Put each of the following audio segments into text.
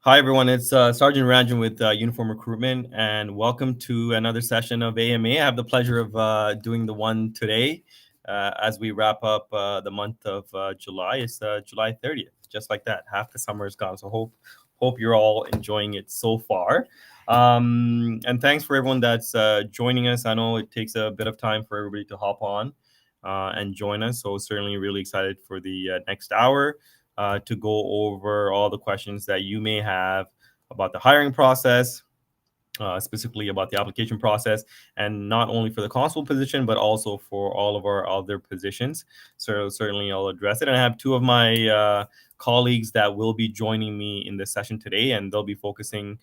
Hi, everyone. It's Sergeant Ranjan with Uniform Recruitment, and welcome to another session of AMA. I have the pleasure of doing the one today as we wrap up the month of July. It's July 30th, just like that. Half the summer is gone, so hope you're all enjoying it so far. And thanks for everyone that's joining us. I know it takes a bit of time for everybody to hop on and join us, so certainly really excited for the next hour to go over all the questions that you may have about the hiring process, specifically about the application process, and not only for the constable position, but also for all of our other positions. So certainly I'll address it. And I have two of my colleagues that will be joining me in this session today, and they'll be focusing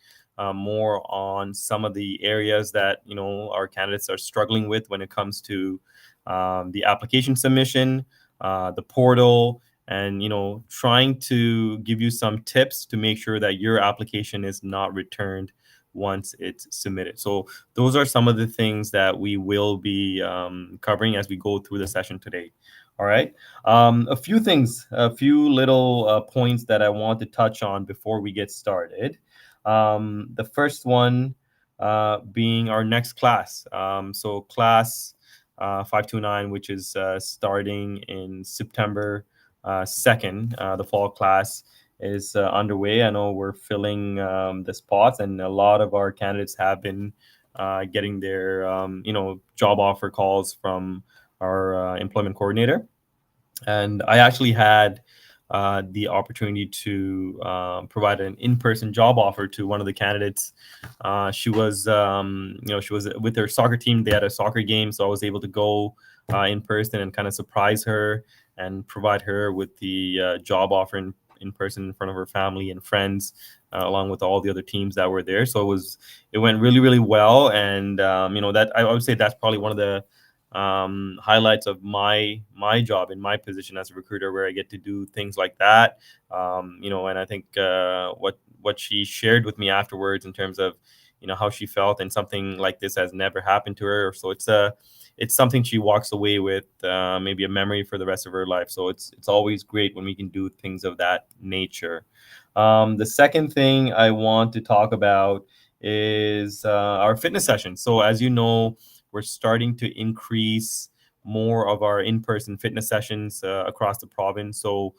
more on some of the areas that our candidates are struggling with when it comes to the application submission, the portal, and trying to give you some tips to make sure that your application is not returned once it's submitted. So those are some of the things that we will be covering as we go through the session today. All right. A few things, a few little points that I want to touch on before we get started. The first one being our next class. So class 529, which is starting in September 2nd, the fall class is underway. I know we're filling the spots, and a lot of our candidates have been getting their job offer calls from our employment coordinator. And I actually had the opportunity to provide an in-person job offer to one of the candidates. She was with her soccer team. They had a soccer game, so I was able to go in person and kind of surprise her and provide her with the job offer in person in front of her family and friends, along with all the other teams that were there. So it went really, really well. And that I would say that's probably one of the highlights of my job in my position as a recruiter, where I get to do things like that. And I think what she shared with me afterwards in terms of how she felt, and something like this has never happened to her. So it's something she walks away with, maybe a memory for the rest of her life. So it's always great when we can do things of that nature. The second thing I want to talk about is our fitness session. So as you know, we're starting to increase more of our in-person fitness sessions across the province. So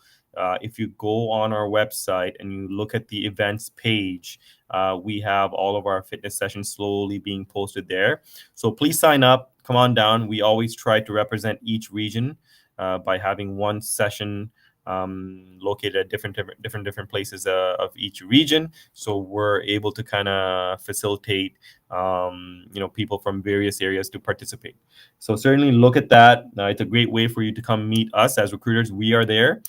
if you go on our website and you look at the events page, we have all of our fitness sessions slowly being posted there. So please sign up, come on down. We always try to represent each region by having one session located at different places of each region. So we're able to kind of facilitate people from various areas to participate. So certainly look at that. It's a great way for you to come meet us as recruiters. We are there.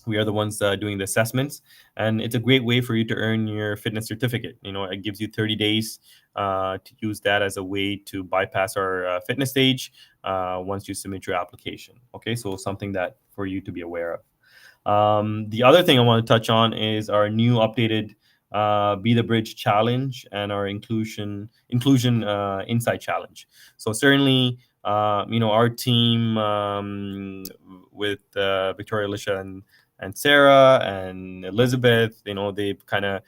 We are the ones doing the assessments, and it's a great way for you to earn your fitness certificate. It gives you 30 days to use that as a way to bypass our fitness stage once you submit your application. Okay, so something that for you to be aware of. The other thing I want to touch on is our new updated Be the Bridge Challenge and our Inclusion Insight Challenge. So certainly, our team with Victoria, Alicia, and Sarah and Elizabeth, they've kind of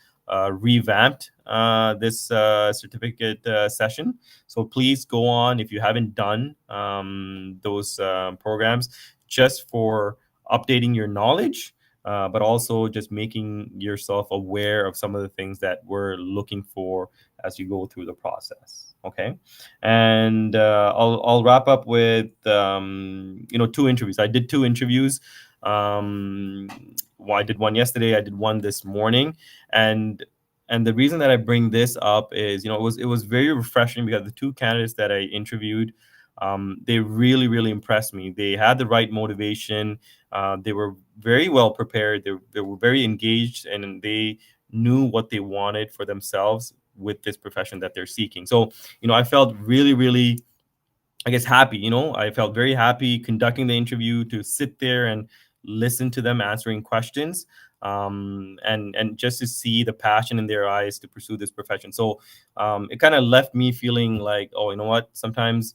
revamped this certificate session. So please go on if you haven't done those programs, just for updating your knowledge, but also just making yourself aware of some of the things that we're looking for as you go through the process. Okay, and I'll wrap up with two interviews. I did two interviews. I did one yesterday. I did one this morning, and the reason that I bring this up is it was very refreshing, because the two candidates that I interviewed, they really, really impressed me. They had the right motivation. They were very well prepared. They were very engaged, and they knew what they wanted for themselves with this profession that they're seeking. So, I felt really, really, I guess, happy. I felt very happy conducting the interview, to sit there and listen to them answering questions, and just to see the passion in their eyes to pursue this profession. So it kind of left me feeling like, oh, you know what? Sometimes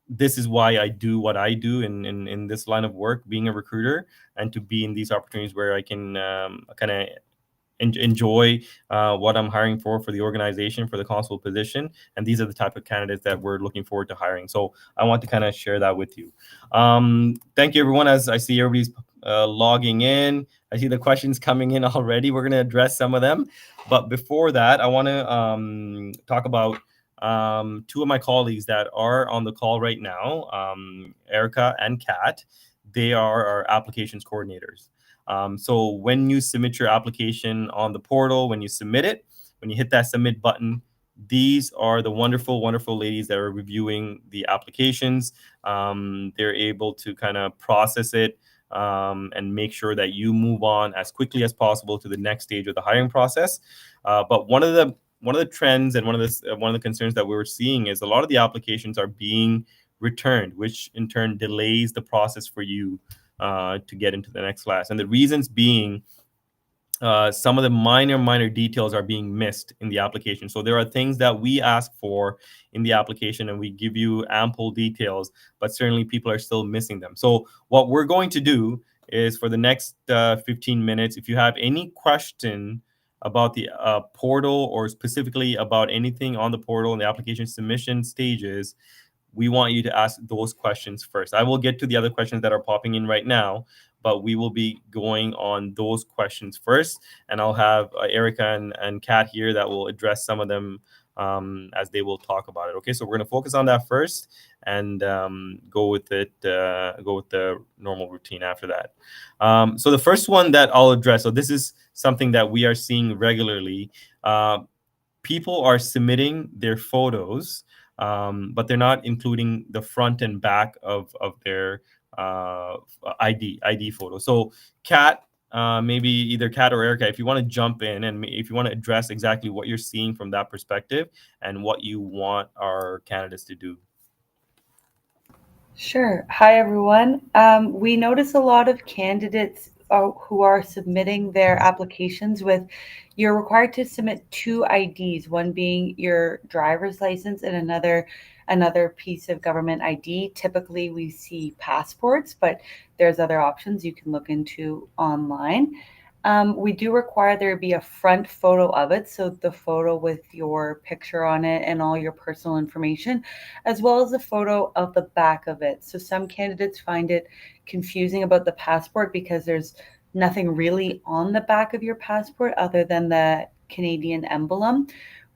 this is why I do what I do in this line of work, being a recruiter, and to be in these opportunities where I can kind of enjoy what I'm hiring for the organization, for the constable position, and these are the type of candidates that we're looking forward to hiring. So I want to kind of share that with you. Thank you, everyone. As I see everybody's logging in, I see the questions coming in already. We're going to address some of them, but before that, I want to talk about two of my colleagues that are on the call right now, Erica and Kat. They are our applications coordinators. So when you submit your application on the portal, when you submit it, when you hit that submit button, these are the wonderful, wonderful ladies that are reviewing the applications. They're able to kind of process it and make sure that you move on as quickly as possible to the next stage of the hiring process. But one of the trends and one of the concerns that we were seeing is a lot of the applications are being returned, which in turn delays the process for you to get into the next class. And the reasons being some of the minor details are being missed in the application. So there are things that we ask for in the application and we give you ample details, but certainly people are still missing them. So what we're going to do is for the next 15 minutes, if you have any question about the portal or specifically about anything on the portal and the application submission stages, we want you to ask those questions first. I will get to the other questions that are popping in right now, but we will be going on those questions first. And I'll have Erica and Kat here that will address some of them as they will talk about it. Okay, so we're going to focus on that first and go with the normal routine after that. So the first one that I'll address, so this is something that we are seeing regularly. People are submitting their photos, but they're not including the front and back of their ID photo. So Kat, maybe either Kat or Erica, if you want to jump in and if you want to address exactly what you're seeing from that perspective and what you want our candidates to do. Sure. Hi, everyone. We notice a lot of candidates who are submitting their applications with, you're required to submit two IDs, one being your driver's license and another piece of government ID. Typically, we see passports, but there's other options you can look into online. We do require there be a front photo of it, so the photo with your picture on it and all your personal information, as well as a photo of the back of it. So some candidates find it confusing about the passport because there's nothing really on the back of your passport other than the Canadian emblem.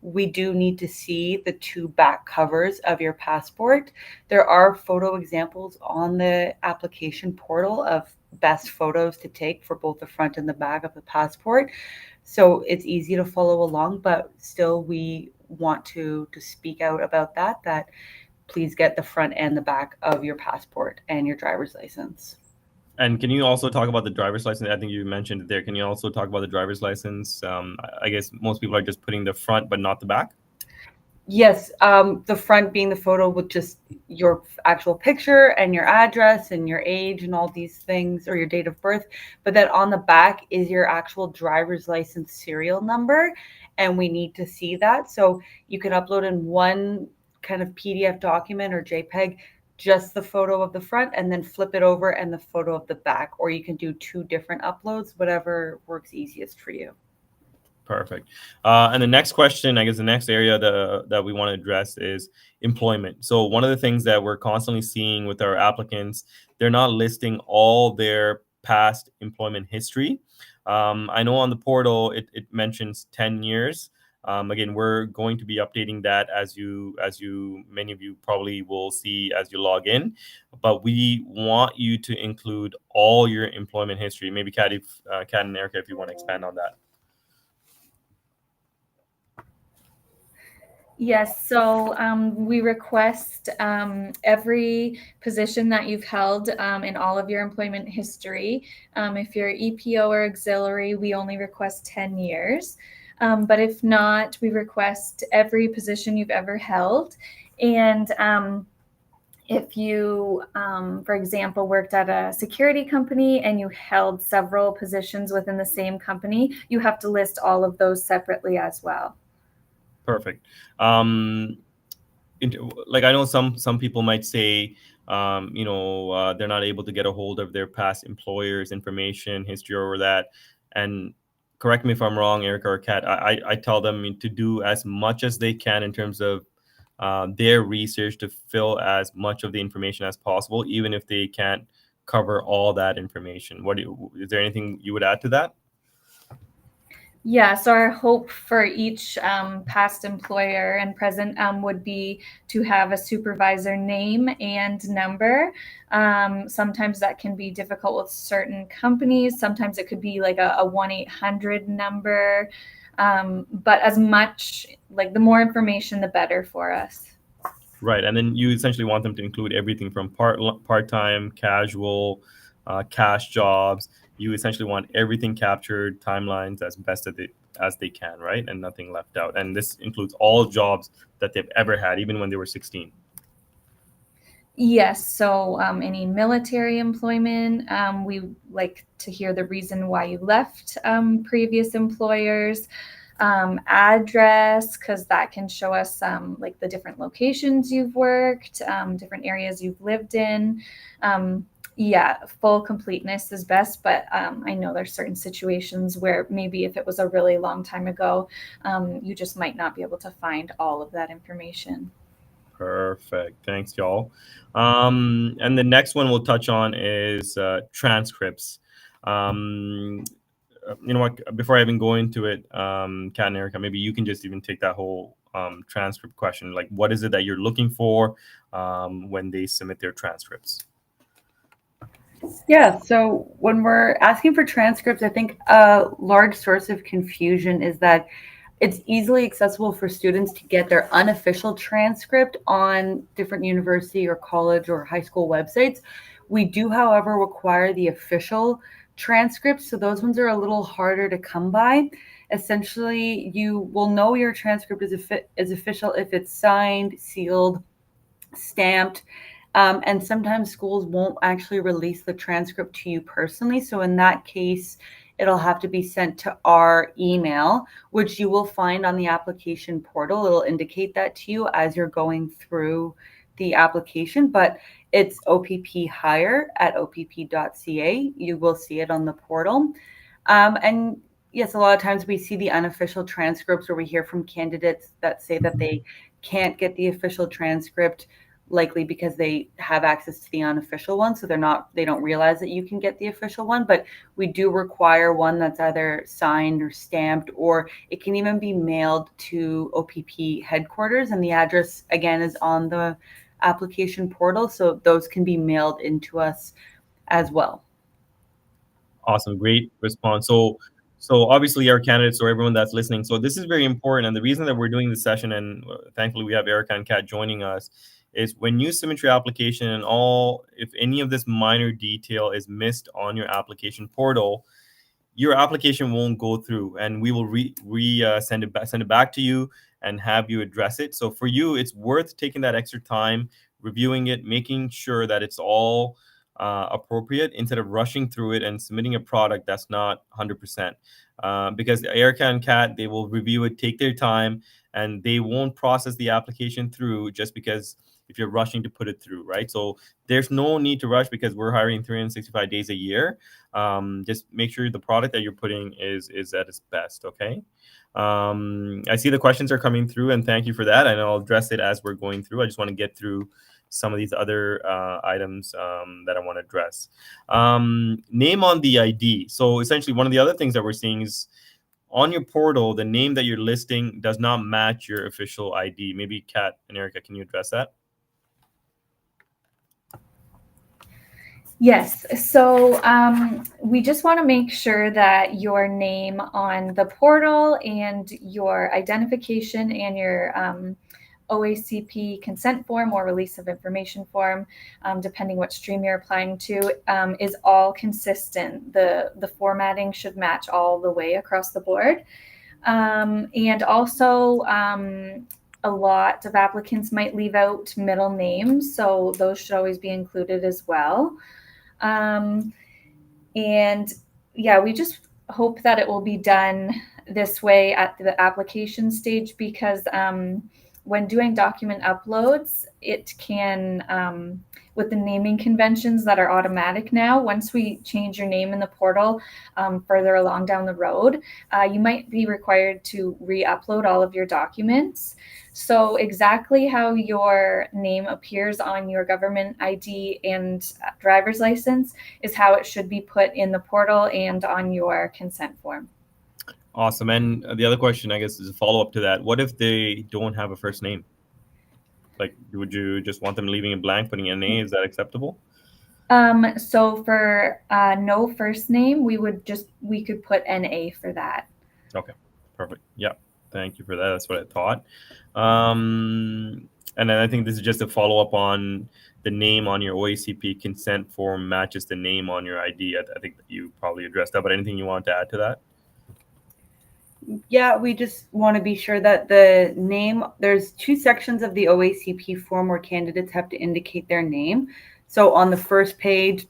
We do need to see the two back covers of your passport. There are photo examples on the application portal of best photos to take for both the front and the back of the passport. So it's easy to follow along, but still we want to speak out about that please get the front and the back of your passport and your driver's license. And can you also talk about the driver's license? I think you mentioned it there. Can you also talk about the driver's license? I guess most people are just putting the front, but not the back. Yes, the front being the photo with just your actual picture and your address and your age and all these things, or your date of birth. But then on the back is your actual driver's license serial number, and we need to see that. So you can upload in one kind of PDF document or JPEG just the photo of the front and then flip it over and the photo of the back, or you can do two different uploads, whatever works easiest for you. Perfect. And the next question, I guess the next area that we want to address is employment. So one of the things that we're constantly seeing with our applicants, they're not listing all their past employment history. I know on the portal, it mentions 10 years. Again, we're going to be updating that as many of you probably will see as you log in, but we want you to include all your employment history. Maybe Kat and Erica, if you want to expand on that. Yes, so we request every position that you've held in all of your employment history. If you're EPO or auxiliary, we only request 10 years. But if not, we request every position you've ever held. And if you, for example, worked at a security company and you held several positions within the same company, you have to list all of those separately as well. Perfect. Like I know some people might say, they're not able to get a hold of their past employers' information, history, or that. And correct me if I'm wrong, Erica or Kat, I tell them to do as much as they can in terms of their research to fill as much of the information as possible, even if they can't cover all that information. Is there anything you would add to that? Yeah, so our hope for each past employer and present would be to have a supervisor name and number. Sometimes that can be difficult with certain companies. Sometimes it could be like a 1-800 number. But as much, like the more information, the better for us. Right. And then you essentially want them to include everything from part-time, casual, cash jobs. You essentially want everything captured, timelines as best as they can, right? And nothing left out. And this includes all jobs that they've ever had, even when they were 16. Yes, so any military employment, we like to hear the reason why you left previous employers. Address, because that can show us like the different locations you've worked, different areas you've lived in. Yeah, full completeness is best, but I know there's certain situations where maybe if it was a really long time ago, you just might not be able to find all of that information. Perfect. Thanks, y'all. And the next one we'll touch on is transcripts. You know what? Before I even go into it, Kat and Erica, maybe you can just even take that whole transcript question. Like, what is it that you're looking for when they submit their transcripts? Yeah, so when we're asking for transcripts, I think a large source of confusion is that it's easily accessible for students to get their unofficial transcript on different university or college or high school websites. We do, however, require the official transcripts, so those ones are a little harder to come by. Essentially, you will know your transcript is official if it's signed, sealed, stamped, and sometimes schools won't actually release the transcript to you personally. So in that case, it'll have to be sent to our email, which you will find on the application portal. It'll indicate that to you as you're going through the application, but it's opphire@opp.ca. You will see it on the portal. And yes, a lot of times we see the unofficial transcripts where we hear from candidates that say that they can't get the official transcript, likely because they have access to the unofficial one, so they don't realize that you can get the official one. But we do require one that's either signed or stamped, or it can even be mailed to OPP headquarters, and the address again is on the application portal, so those can be mailed into us as well. Awesome, great response. So obviously our candidates or everyone that's listening. So this is very important, and the reason that we're doing this session, and thankfully we have Erica and Kat joining us, is when you submit your application and if any of this minor detail is missed on your application portal, your application won't go through, and we will send it back to you and have you address it. So for you, it's worth taking that extra time, reviewing it, making sure that it's all appropriate instead of rushing through it and submitting a product that's not 100%. Because Erica and Kat, they will review it, take their time, and they won't process the application through just because if you're rushing to put it through, right? So there's no need to rush because we're hiring 365 days a year. Just make sure the product that you're putting is at its best, okay? I see the questions are coming through, and thank you for that. And I'll address it as we're going through. I just want to get through some of these other items that I want to address. Name on the ID. So essentially, one of the other things that we're seeing is on your portal, the name that you're listing does not match your official ID. Maybe Kat and Erica, can you address that? Yes, so we just want to make sure that your name on the portal and your identification and your OACP consent form or release of information form, depending what stream you're applying to, is all consistent. The formatting should match all the way across the board. And also, a lot of applicants might leave out middle names, so those should always be included as well. And yeah, we just hope that it will be done this way at the application stage, because when doing document uploads, it can, with the naming conventions that are automatic now, once we change your name in the portal further along down the road, you might be required to re-upload all of your documents. So exactly how your name appears on your government ID and driver's license is how it should be put in the portal and on your consent form. Awesome. And the other question, I guess, is a follow-up to that. What if they don't have a first name? Like, would you just want them leaving it blank, putting an A? Is that acceptable? So for no first name, we could put NA for that. Okay, perfect. Yeah, thank you for that. That's what I thought. And then I think this is just a follow-up on the name on your OACP consent form matches the name on your ID. I think you probably addressed that, but anything you want to add to that? Yeah, we just want to be sure that the name, there's 2 sections of the OACP form where candidates have to indicate their name. So on the first page,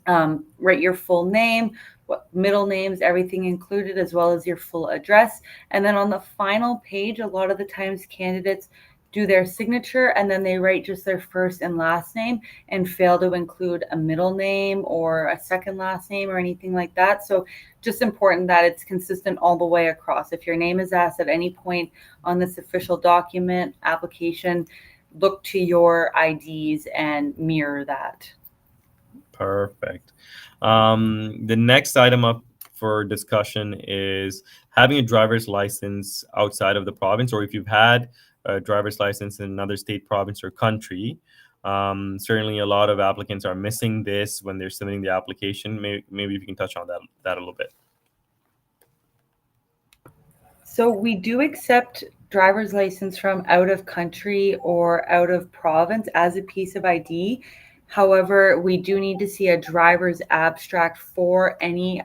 write your full name, what middle names, everything included, as well as your full address. And then on the final page, a lot of the times candidates do their signature and then they write just their first and last name and fail to include a middle name or a second last name or anything like that. So just important that it's consistent all the way across. If your name is asked at any point on this official document application, look to your IDs and mirror that. Perfect. The next item up for discussion is having a driver's license outside of the province, or if you've had a driver's license in another state, province, or country. Certainly, a lot of applicants are missing this when they're submitting the application. Maybe if you can touch on that a little bit. So we do accept driver's license from out of country or out of province as a piece of ID. However, we do need to see a driver's abstract for any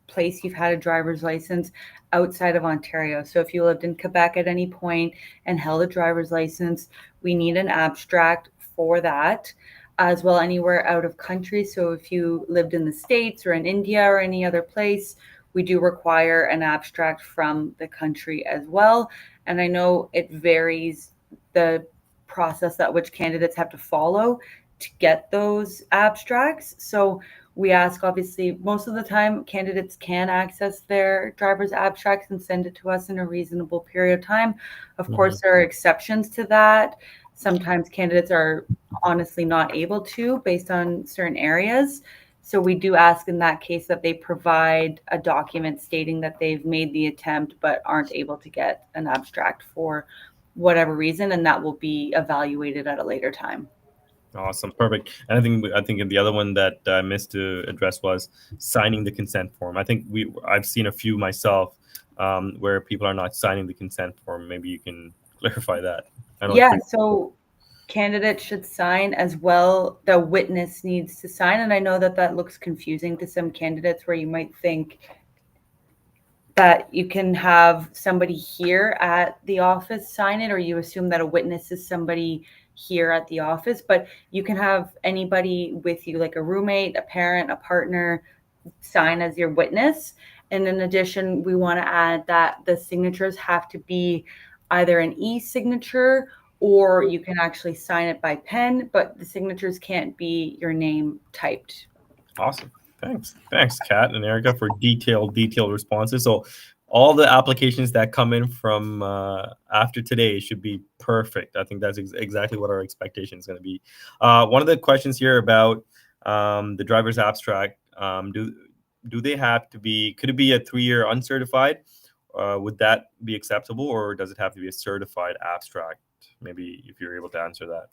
place you've had a driver's license outside of Ontario. So if you lived in Quebec at any point and held a driver's license, we need an abstract for that, as well anywhere out of country. So if you lived in the States or in India or any other place, we do require an abstract from the country as well. And I know it varies the process that which candidates have to follow to get those abstracts. So we ask, obviously, most of the time candidates can access their driver's abstracts and send it to us in a reasonable period of time. Of course, there are exceptions to that. Sometimes candidates are honestly not able to based on certain areas. So we do ask in that case that they provide a document stating that they've made the attempt but aren't able to get an abstract for whatever reason, and that will be evaluated at a later time. Awesome, perfect. And I think the other one that I missed to address was signing the consent form. I think I've seen a few myself where people are not signing the consent form. Maybe you can clarify that. Yeah, so candidates should sign as well. The witness needs to sign, and I know that looks confusing to some candidates where you might think that you can have somebody here at the office sign it, or you assume that a witness is somebody here at the office, but you can have anybody with you, like a roommate, a parent, a partner, sign as your witness. And in addition, we want to add that the signatures have to be either an e-signature or you can actually sign it by pen, but the signatures can't be your name typed. Awesome. Thanks, Kat and Erica, for detailed responses. So all the applications that come in from after today should be perfect. I think that's exactly what our expectation is going to be. One of the questions here about the driver's abstract, do they have to be, could it be a 3-year uncertified? Would that be acceptable, or does it have to be a certified abstract? Maybe if you're able to answer that.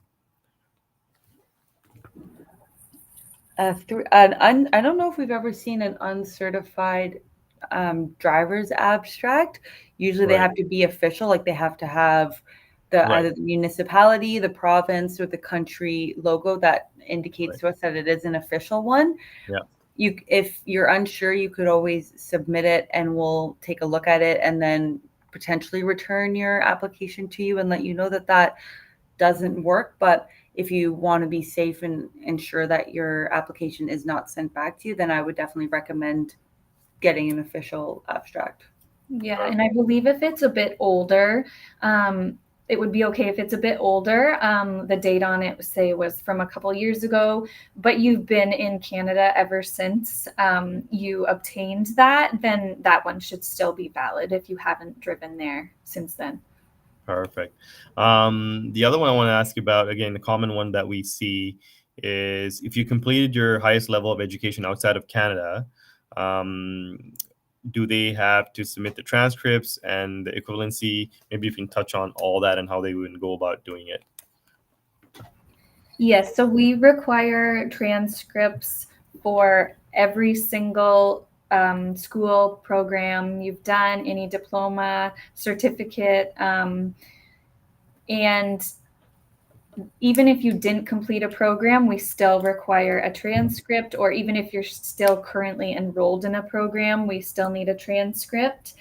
I don't know if we've ever seen an uncertified driver's abstract. Usually they have to be official, like they have to have either the municipality, the province, or the country logo that indicates to us that it is an official one. Yeah. If you're unsure, you could always submit it and we'll take a look at it and then potentially return your application to you and let you know that doesn't work. But if you want to be safe and ensure that your application is not sent back to you, then I would definitely recommend getting an official abstract. Yeah, and I believe if it's a bit older, it would be okay if it's a bit older. The date on it, say, was from a couple years ago, but you've been in Canada ever since you obtained that, then that one should still be valid if you haven't driven there since then. Perfect. The other one I want to ask you about, again, the common one that we see is if you completed your highest level of education outside of Canada, do they have to submit the transcripts and the equivalency? Maybe you can touch on all that and how they would go about doing it. Yes, so we require transcripts for every single school program you've done, any diploma, certificate, and even if you didn't complete a program, we still require a transcript, or even if you're still currently enrolled in a program, we still need a transcript.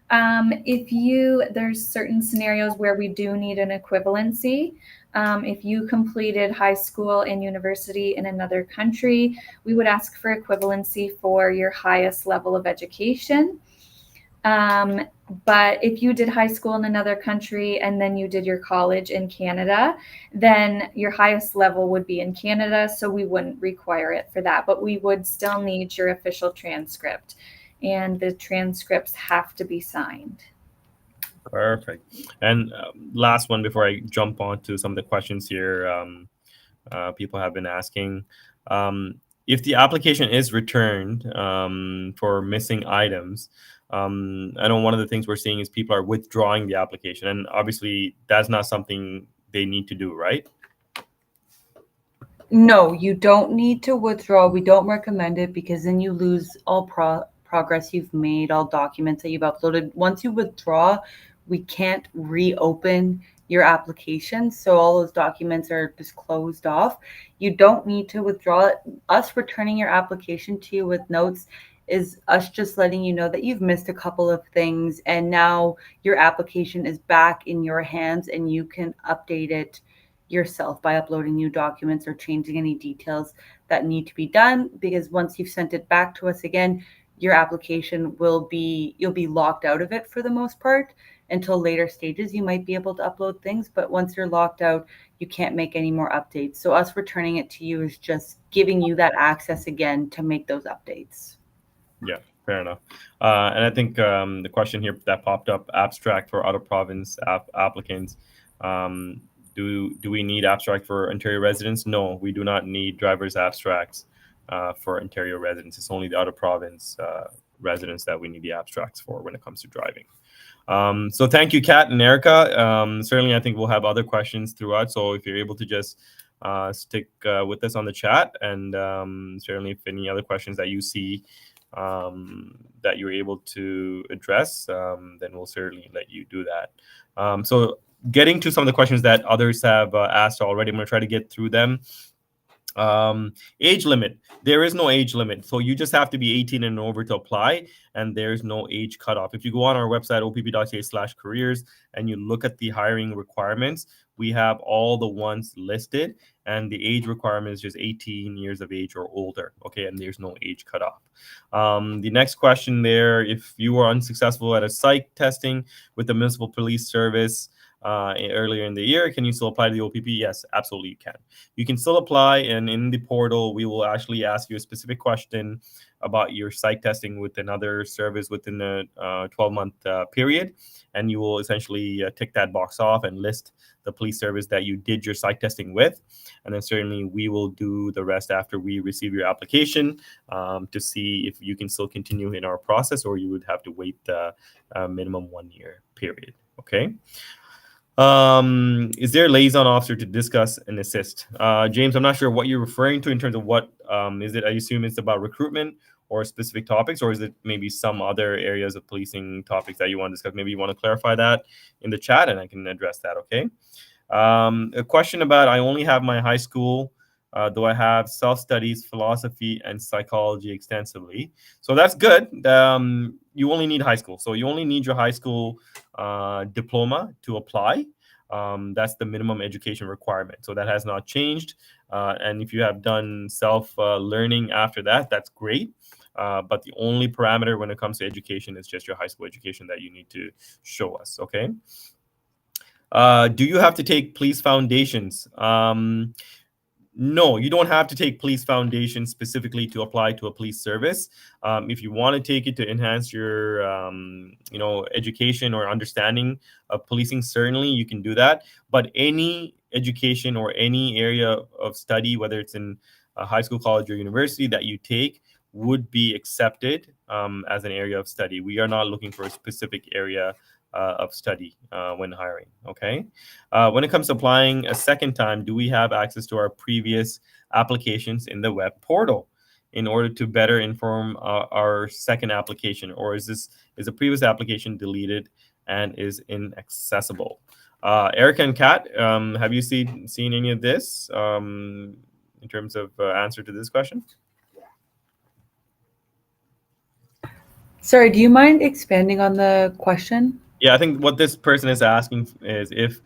There's certain scenarios where we do need an equivalency. If you completed high school and university in another country, we would ask for equivalency for your highest level of education. But if you did high school in another country and then you did your college in Canada, then your highest level would be in Canada, so we wouldn't require it for that. But we would still need your official transcript, and the transcripts have to be signed. Perfect. And last one before I jump on to some of the questions here people have been asking. If the application is returned for missing items, I know one of the things we're seeing is people are withdrawing the application, and obviously that's not something they need to do, right? No, you don't need to withdraw. We don't recommend it because then you lose all progress you've made, all documents that you've uploaded. Once you withdraw, we can't reopen your application. So all those documents are just closed off. You don't need to withdraw it. Us returning your application to you with notes is us just letting you know that you've missed a couple of things and now your application is back in your hands and you can update it yourself by uploading new documents or changing any details that need to be done, because once you've sent it back to us again, your application you'll be locked out of it for the most part. Until later stages you might be able to upload things, but once you're locked out, you can't make any more updates. So us returning it to you is just giving you that access again to make those updates. Yeah, fair enough. And I think the question here that popped up, abstract for out of province applicants. Do we need abstract for Ontario residents? No, we do not need driver's abstracts for Ontario residents. It's only the out of province residents that we need the abstracts for when it comes to driving. So thank you, Kat and Erica. Certainly, I think we'll have other questions throughout. So if you're able to just stick with us on the chat, and certainly if any other questions that you see that you're able to address, then we'll certainly let you do that. So getting to some of the questions that others have asked already, I'm going to try to get through them. Age limit. There is no age limit. So you just have to be 18 and over to apply, and there's no age cutoff. If you go on our website, opp.ca/careers, and you look at the hiring requirements, we have all the ones listed, and the age requirement is just 18 years of age or older. Okay, and there's no age cutoff. The next question there, if you were unsuccessful at a psych testing with the Municipal Police Service earlier in the year, can you still apply to the OPP? Yes, absolutely you can. You can still apply, and in the portal, we will actually ask you a specific question about your psych testing with another service within the 12-month period, and you will essentially tick that box off and list the police service that you did your psych testing with, and then certainly we will do the rest after we receive your application to see if you can still continue in our process, or you would have to wait a minimum 1 year period. Okay. Is there a liaison officer to discuss and assist? James, I'm not sure what you're referring to in terms of what is it? I assume it's about recruitment or specific topics, or is it maybe some other areas of policing topics that you want to discuss? Maybe you want to clarify that in the chat and I can address that. Okay. A question about, I only have my high school. Do I have self-studies, philosophy, and psychology extensively? So that's good. You only need high school. So you only need your high school diploma to apply. That's the minimum education requirement. So that has not changed. And if you have done self-learning after that, that's great. But the only parameter when it comes to education is just your high school education that you need to show us. Okay. Do you have to take police foundations? No, you don't have to take police foundation specifically to apply to a police service. If you want to take it to enhance your, education or understanding of policing, certainly you can do that. But any education or any area of study, whether it's in a high school, college, or university that you take, would be accepted as an area of study. We are not looking for a specific area of study when hiring. Okay. When it comes to applying a second time, do we have access to our previous applications in the web portal in order to better inform our second application, or is a previous application deleted and is inaccessible? Erica and Kat, have you seen any of this in terms of answer to this question? Sorry, do you mind expanding on the question? Yeah, I think what this person is asking is if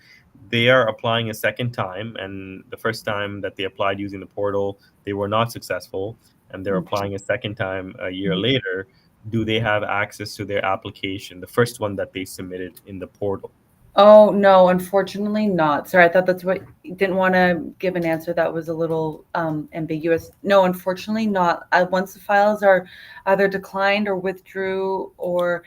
they are applying a second time and the first time that they applied using the portal, they were not successful, and they're applying a second time a year later, do they have access to their application, the first one that they submitted in the portal? Oh, no, unfortunately not. Sorry, I thought that's what you didn't want to give an answer that was a little ambiguous. No, unfortunately not. Once the files are either declined or withdrew or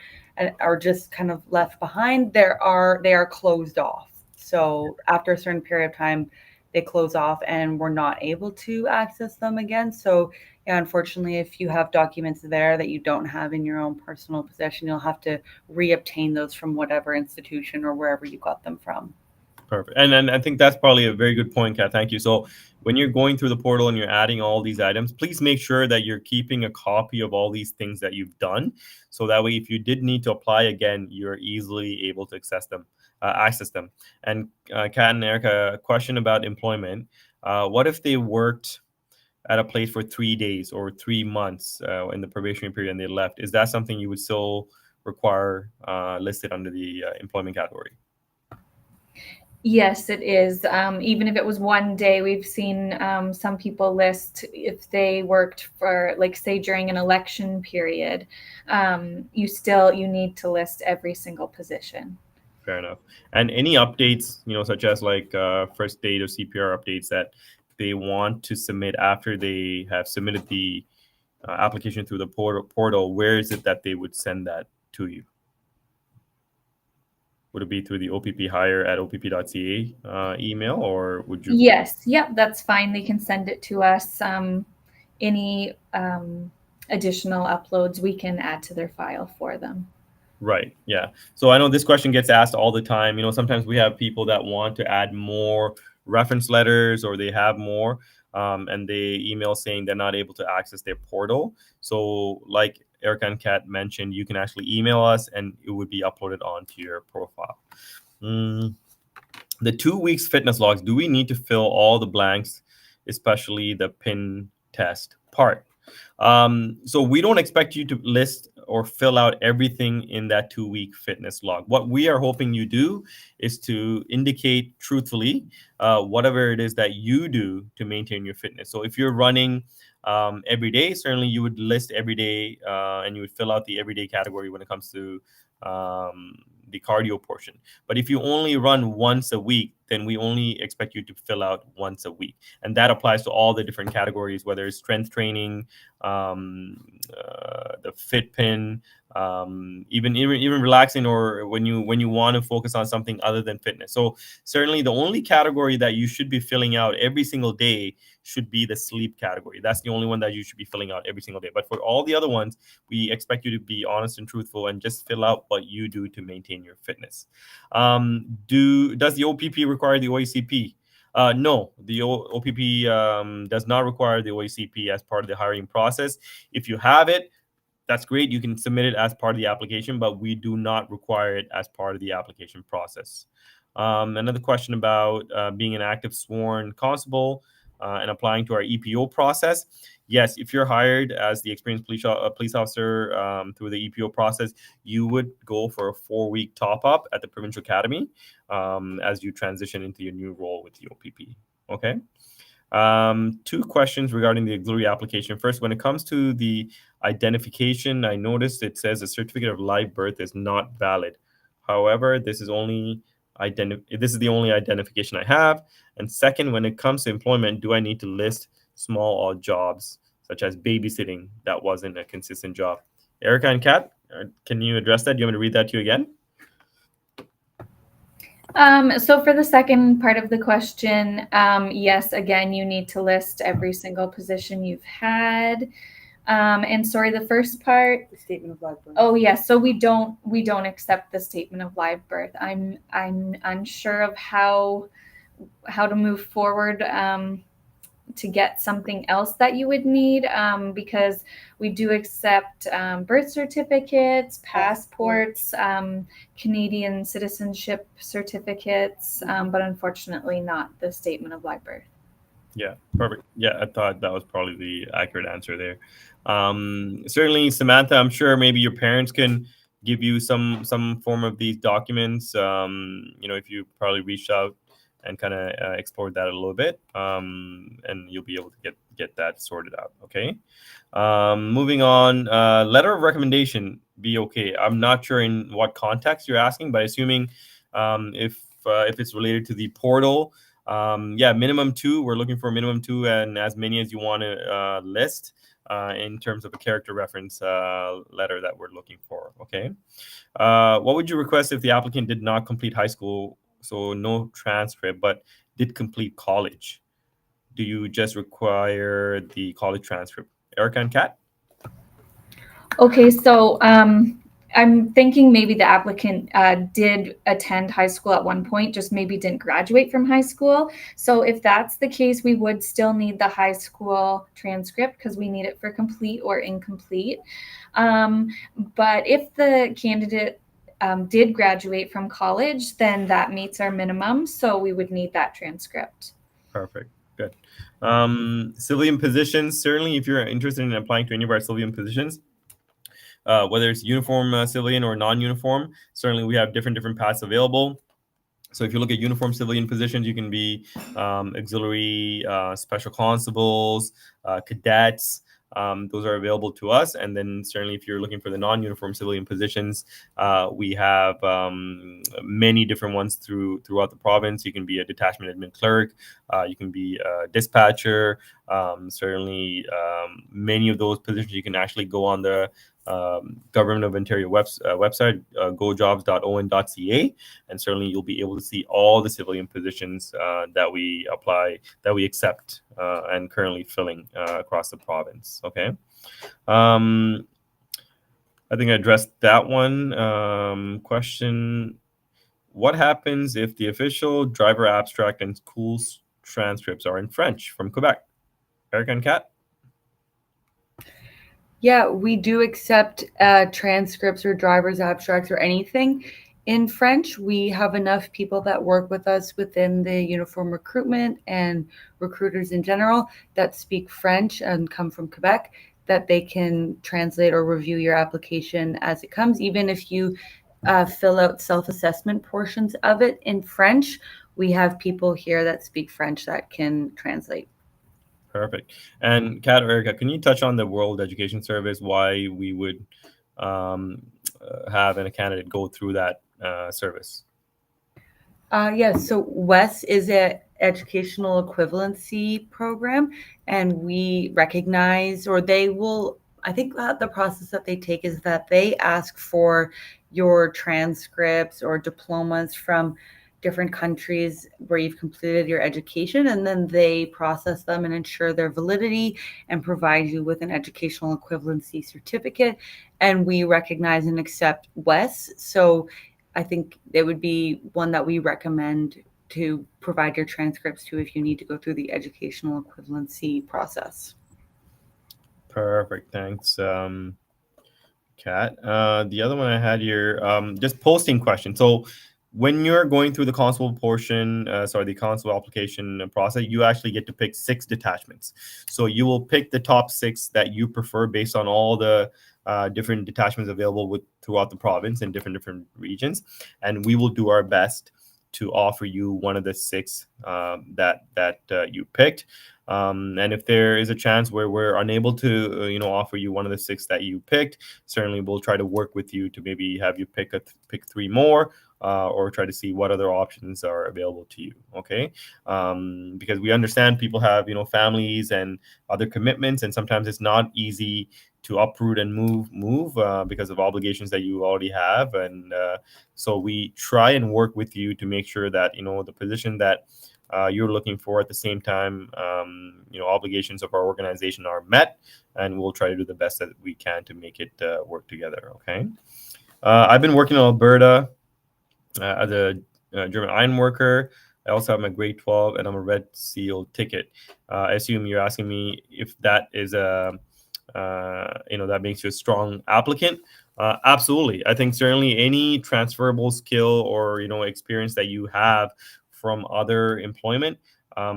are just kind of left behind, they are closed off. So after a certain period of time, they close off and we're not able to access them again. So yeah, unfortunately, if you have documents there that you don't have in your own personal possession, you'll have to reobtain those from whatever institution or wherever you got them from. Perfect. And I think that's probably a very good point, Kat. Thank you. So when you're going through the portal and you're adding all these items, please make sure that you're keeping a copy of all these things that you've done. So that way, if you did need to apply again, you're easily able to access them. And Kat and Erica, a question about employment. What if they worked at a place for 3 days or 3 months in the probationary period and they left? Is that something you would still require listed under the employment category? Yes, it is. Even if it was 1 day, we've seen some people list if they worked for, like, say, during an election period, you need to list every single position. Fair enough. And any updates, such as like first date or CPR updates that they want to submit after they have submitted the application through the portal, where is it that they would send that to you? Would it be through the OPP hire at opp.ca email, or would you? Yes. Yep. That's fine. They can send it to us. Any additional uploads we can add to their file for them. Right. Yeah. So I know this question gets asked all the time. Sometimes we have people that want to add more reference letters or they have more, and they email saying they're not able to access their portal. So like Erica and Kat mentioned, you can actually email us and it would be uploaded onto your profile. The 2 weeks fitness logs, do we need to fill all the blanks, especially the PIN test part? So we don't expect you to list or fill out everything in that 2-week fitness log. What we are hoping you do is to indicate truthfully whatever it is that you do to maintain your fitness. So if you're running every day, certainly you would list every day and you would fill out the everyday category when it comes to the cardio portion. But if you only run once a week, then we only expect you to fill out once a week. And that applies to all the different categories, whether it's strength training, the fit pin, even relaxing, or when you want to focus on something other than fitness. So certainly the only category that you should be filling out every single day should be the sleep category. That's the only one that you should be filling out every single day. But for all the other ones, we expect you to be honest and truthful and just fill out what you do to maintain your fitness. Does the OPP require the OACP? No, the OPP does not require the OACP as part of the hiring process. If you have it, that's great. You can submit it as part of the application, but we do not require it as part of the application process. Another question about being an active sworn constable and applying to our EPO process. Yes, if you're hired as the experienced police officer through the EPO process, you would go for a 4-week top-up at the Provincial Academy as you transition into your new role with the OPP. Okay. 2 questions regarding the auxiliary application. First, when it comes to the identification, I noticed it says a certificate of live birth is not valid. However, this is only this is the only identification I have. And second, when it comes to employment, do I need to list small odd jobs such as babysitting that wasn't a consistent job? Erica and Kat, can you address that? Do you want me to read that to you again? So for the second part of the question, yes, again, you need to list every single position you've had. And sorry, the first part, The statement of live birth. Oh yes, so we don't accept the statement of live birth. I'm unsure of how to move forward to get something else that you would need, because we do accept birth certificates, passports, Canadian citizenship certificates, but unfortunately not the statement of live birth. Yeah, perfect. Yeah, I thought that was probably the accurate answer there. Certainly, Samantha, I'm sure maybe your parents can give you some form of these documents. If you probably reached out and kind of explored that a little bit, and you'll be able to get that sorted out. Okay. Moving on, letter of recommendation be okay. I'm not sure in what context you're asking, but assuming if it's related to the portal. Minimum 2. We're looking for a minimum 2 and as many as you want to list in terms of a character reference letter that we're looking for. Okay. What would you request if the applicant did not complete high school, so no transcript, but did complete college? Do you just require the college transcript? Erica and Kat? Okay, so I'm thinking maybe the applicant did attend high school at one point, just maybe didn't graduate from high school. So if that's the case, we would still need the high school transcript because we need it for complete or incomplete. But if the candidate did graduate from college, then that meets our minimum. So we would need that transcript. Perfect. Good. Civilian positions, certainly if you're interested in applying to any of our civilian positions, whether it's uniform civilian or non-uniform, certainly we have different paths available. So if you look at uniform civilian positions, you can be auxiliary, special constables, cadets. Those are available to us. And then certainly if you're looking for the non-uniform civilian positions, we have many different ones throughout the province. You can be a detachment admin clerk. You can be a dispatcher. Certainly many of those positions you can actually go on the Government of Ontario website, gojobs.on.ca, and certainly you'll be able to see all the civilian positions that we accept and currently filling across the province. Okay. I think I addressed that one. Question: what happens if the official driver abstract and school transcripts are in French from Quebec? Erica and Kat? Yeah, we do accept transcripts or driver's abstracts or anything in French. We have enough people that work with us within the uniform recruitment and recruiters in general that speak French and come from Quebec that they can translate or review your application as it comes. Even if you fill out self-assessment portions of it in French, we have people here that speak French that can translate. Perfect. And Kat or Erica, can you touch on the World Education Service, why we would have a candidate go through that service? Yes, so WES is an educational equivalency program, and we recognize, or they will, I think the process that they take is that they ask for your transcripts or diplomas from different countries where you've completed your education, and then they process them and ensure their validity and provide you with an educational equivalency certificate. And we recognize and accept WES. So I think it would be one that we recommend to provide your transcripts to if you need to go through the educational equivalency process. Perfect. Thanks, Kat. The other one I had here, just posting question. So when you're going through the constable portion, the constable application process, you actually get to pick 6 detachments. So you will pick the top 6 that you prefer based on all the different detachments available throughout the province in different regions, and we will do our best to offer you one of the 6 that you picked. And if there is a chance where we're unable to, offer you one of the 6 that you picked, certainly we'll try to work with you to maybe have you pick 3 more, or try to see what other options are available to you. Okay, because we understand people have families and other commitments, and sometimes it's not easy to uproot and move because of obligations that you already have, and so we try and work with you to make sure that the position that you're looking for, at the same time obligations of our organization are met, and we'll try to do the best that we can to make it work together. Okay, I've been working in Alberta as a German iron worker. I also have my grade 12, and I'm a Red Seal ticket. I assume you're asking me if that is a that makes you a strong applicant. Absolutely. I think certainly any transferable skill or experience that you have from other employment,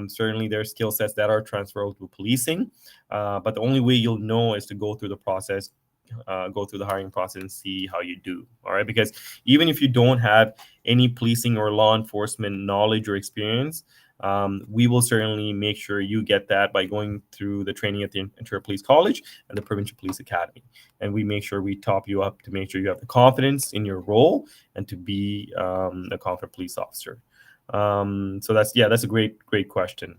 certainly there are skill sets that are transferable to policing. But the only way you'll know is to go through the process, go through the hiring process, and see how you do. All right, because even if you don't have any policing or law enforcement knowledge or experience, we will certainly make sure you get that by going through the training at the Ontario Police College and the Provincial Police Academy. And we make sure we top you up to make sure you have the confidence in your role and to be a confident police officer. So that's a great question.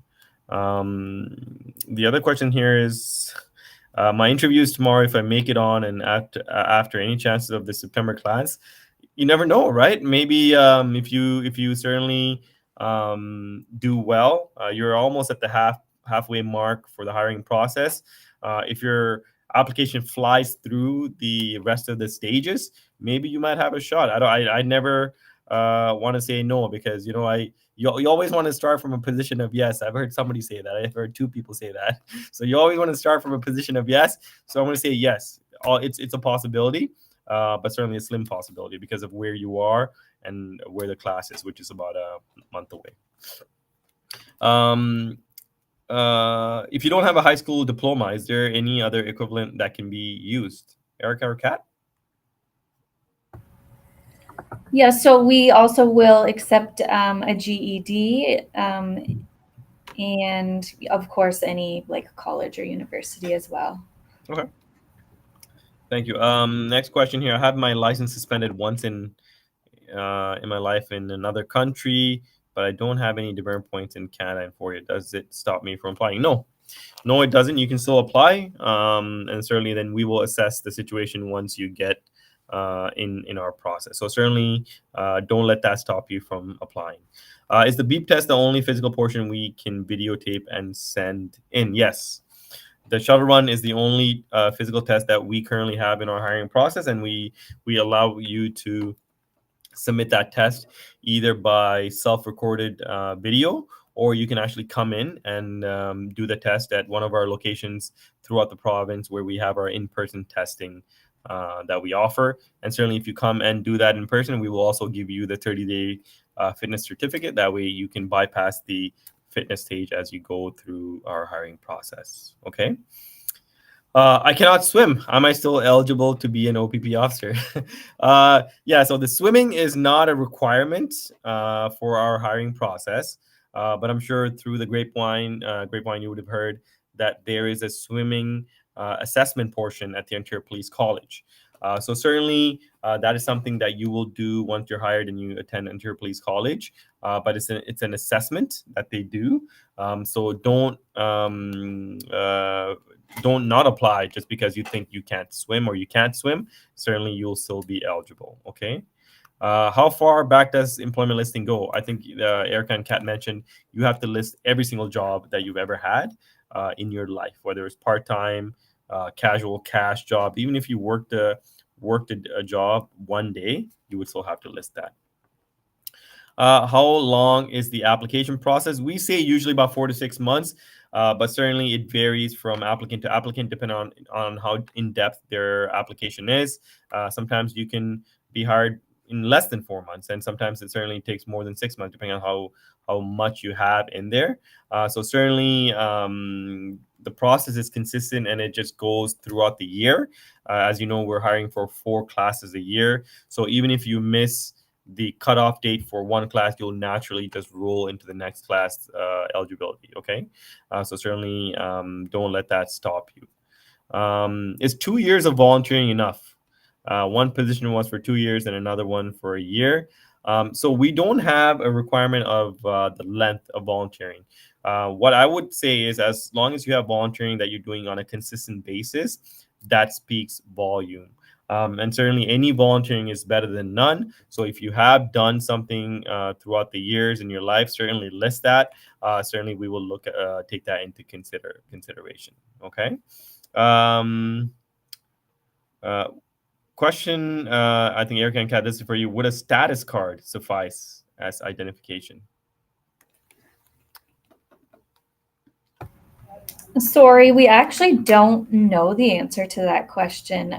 The other question here is, my interview is tomorrow. If I make it on, and after any chances of the September class, you never know, right? Maybe if you certainly do well, you're almost at the halfway mark for the hiring process. If your application flies through the rest of the stages, maybe you might have a shot. I never want to say no, because you always want to start from a position of yes. I've heard somebody say that. I've heard two people say that. So you always want to start from a position of yes. So I'm going to say yes. It's a possibility, but certainly a slim possibility because of where you are and where the class is, which is about a month away. If you don't have a high school diploma, is there any other equivalent that can be used? Erica or Kat? Yeah, so we also will accept a GED, and of course any college or university as well. Okay. Thank you. Next question here. I have my license suspended once in my life in another country, but I don't have any demerit points in Canada and for it. Does it stop me from applying? No, it doesn't. You can still apply, and certainly then we will assess the situation once you get in our process. So certainly don't let that stop you from applying. Is the beep test the only physical portion we can videotape and send in? Yes. The shuttle run is the only physical test that we currently have in our hiring process, and we allow you to submit that test either by self-recorded video, or you can actually come in and do the test at one of our locations throughout the province where we have our in-person testing that we offer. And certainly if you come and do that in person, we will also give you the 30-day fitness certificate. That way you can bypass the fitness stage as you go through our hiring process. Okay. I cannot swim. Am I still eligible to be an OPP officer? Yeah, so the swimming is not a requirement for our hiring process, but I'm sure through the grapevine you would have heard that there is a swimming assessment portion at the Ontario Police College. So certainly that is something that you will do once you're hired and you attend Ontario Police College. But it's an assessment that they do. So don't not apply just because you think you can't swim or you can't swim. Certainly you'll still be eligible. Okay. How far back does employment listing go? I think Erica and Kat mentioned you have to list every single job that you've ever had in your life, whether it's part-time, casual, cash job. Even if you worked a job one day, you would still have to list that. How long is the application process? We say usually about 4 to 6 months, but certainly it varies from applicant to applicant depending on how in-depth their application is. Sometimes you can be hired in less than 4 months, and sometimes it certainly takes more than 6 months depending on how much you have in there. So certainly the process is consistent and it just goes throughout the year. As you know, we're hiring for 4 classes a year. So even if you miss the cutoff date for one class, you'll naturally just roll into the next class eligibility. Okay. So certainly don't let that stop you. Is 2 years of volunteering enough? One position was for 2 years and another one for a year. So we don't have a requirement of the length of volunteering. What I would say is, as long as you have volunteering that you're doing on a consistent basis, that speaks volume. And certainly any volunteering is better than none. So if you have done something throughout the years in your life, certainly list that. Certainly we will take that into consideration. Okay. Um, uh, Question, I think Erica and Kat, this is for you. Would a status card suffice as identification? Sorry, we actually don't know the answer to that question.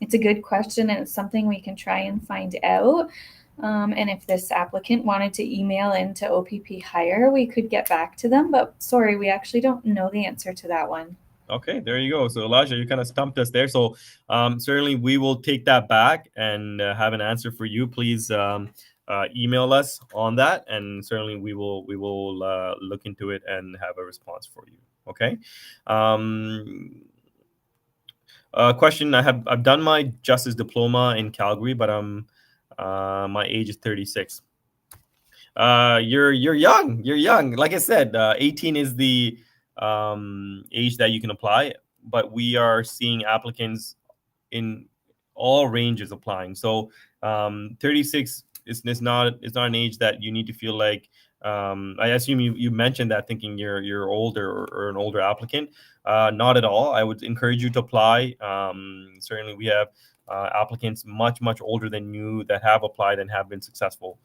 It's a good question, and it's something we can try and find out. And if this applicant wanted to email into OPP Hire, we could get back to them. But sorry, we actually don't know the answer to that one. Okay, there you go. So Elijah, you kind of stumped us there. So certainly we will take that back and have an answer for you. Please email us on that, and certainly we will look into it and have a response for you. Okay. Question: I've done my justice diploma in Calgary, but my age is 36. You're young. You're young. Like I said, 18 is the age that you can apply, but we are seeing applicants in all ranges applying. So 36 is not an age that you need to feel like. I assume you mentioned that thinking you're older or an older applicant. Not at all. I would encourage you to apply. Certainly, we have applicants much older than you that have applied and have been successful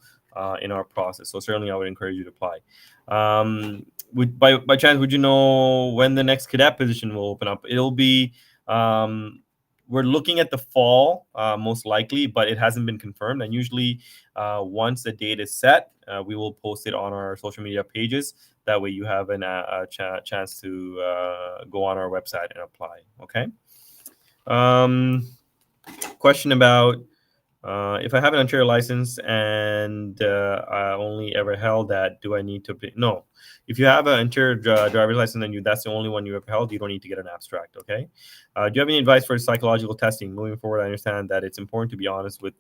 in our process. So certainly, I would encourage you to apply. By chance, would you know when the next cadet position will open up? It'll be we're looking at the fall, most likely, but it hasn't been confirmed. And usually, once the date is set, we will post it on our social media pages. That way, you have a chance to go on our website and apply. Okay. Question about if I have an Ontario license and I only ever held that, do I need to be? No. If you have an Ontario driver's license and that's the only one you ever held, you don't need to get an abstract, okay? Do you have any advice for psychological testing? Moving forward, I understand that it's important to be honest with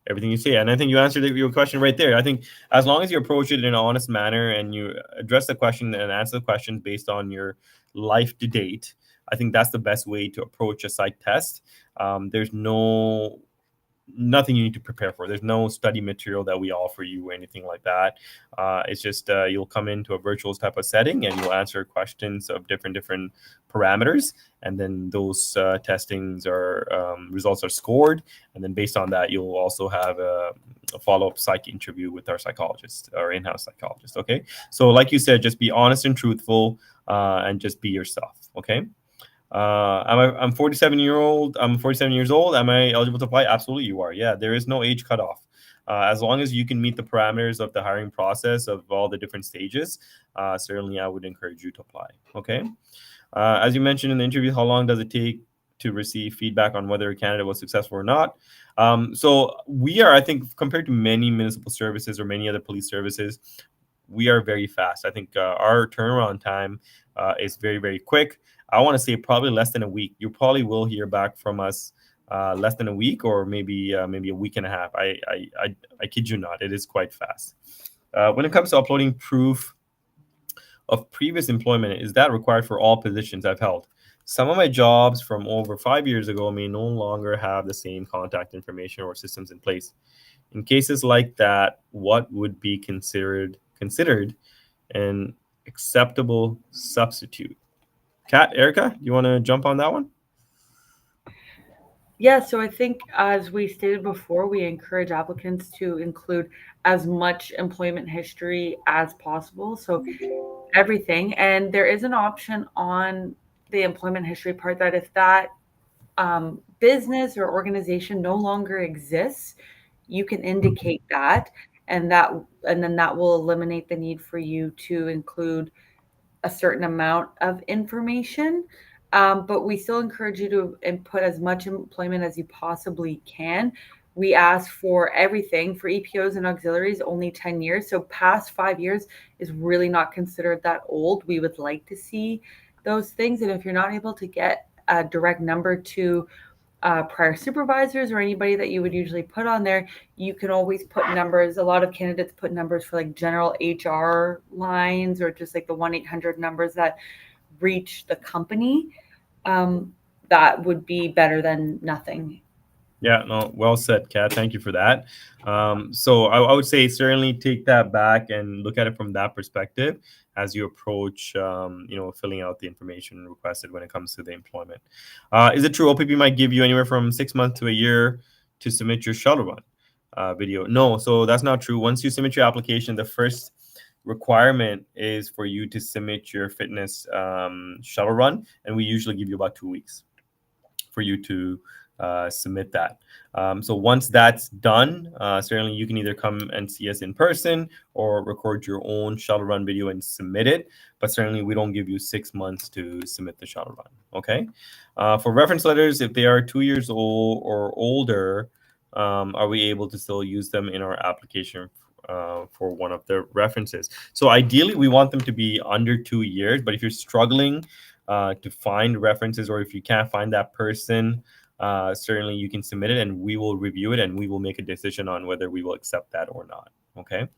everything you say. And I think you answered your question right there. I think as long as you approach it in an honest manner and you address the question and answer the question based on your life to date, I think that's the best way to approach a psych test. There's nothing you need to prepare for. There's no study material that we offer you or anything like that. It's just you'll come into a virtual type of setting and you'll answer questions of different parameters, and then those testings are results are scored, and then based on that you'll also have a follow-up psych interview with our psychologist, our in-house psychologist. Okay, so like you said, just be honest and truthful, and just be yourself. Okay. I'm 47 years old. Am I eligible to apply? Absolutely, you are. Yeah, there is no age cutoff. As long as you can meet the parameters of the hiring process of all the different stages, certainly I would encourage you to apply. Okay. As you mentioned in the interview, how long does it take to receive feedback on whether a candidate was successful or not? So we are, I think, compared to many municipal services or many other police services, we are very fast. I think our turnaround time is very quick. I want to say probably less than a week. You probably will hear back from us less than a week, or maybe a week and a half. I kid you not, it is quite fast. When it comes to uploading proof of previous employment, is that required for all positions I've held? Some of my jobs from over 5 years ago may no longer have the same contact information or systems in place. In cases like that, what would be considered an acceptable substitute? Kat, Erica, you want to jump on that one? Yeah, so I think as we stated before, we encourage applicants to include as much employment history as possible. So everything. And there is an option on the employment history part that if that business or organization no longer exists, you can indicate that, and then that will eliminate the need for you to include a certain amount of information. But we still encourage you to input as much employment as you possibly can. We ask for everything for EPOs and auxiliaries, only 10 years. So past 5 years is really not considered that old. We would like to see those things. And if you're not able to get a direct number to prior supervisors or anybody that you would usually put on there, you can always put numbers. A lot of candidates put numbers for like general HR lines or just like the 1-800 numbers that reach the company. That would be better than nothing. Yeah, no, well said, Kat. Thank you for that. So I would say certainly take that back and look at it from that perspective as you approach, filling out the information requested when it comes to the employment. Is it true OPP might give you anywhere from 6 months to a year to submit your shuttle run video? No, so that's not true. Once you submit your application, the first requirement is for you to submit your fitness shuttle run, and we usually give you about 2 weeks for you to submit that. So once that's done, certainly you can either come and see us in person or record your own shuttle run video and submit it. But certainly we don't give you 6 months to submit the shuttle run. Okay. For reference letters, if they are 2 years old or older, are we able to still use them in our application for one of the references? So ideally, we want them to be under 2 years. But if you're struggling to find references, or if you can't find that person, certainly you can submit it and we will review it and we will make a decision on whether we will accept that or not. Okay.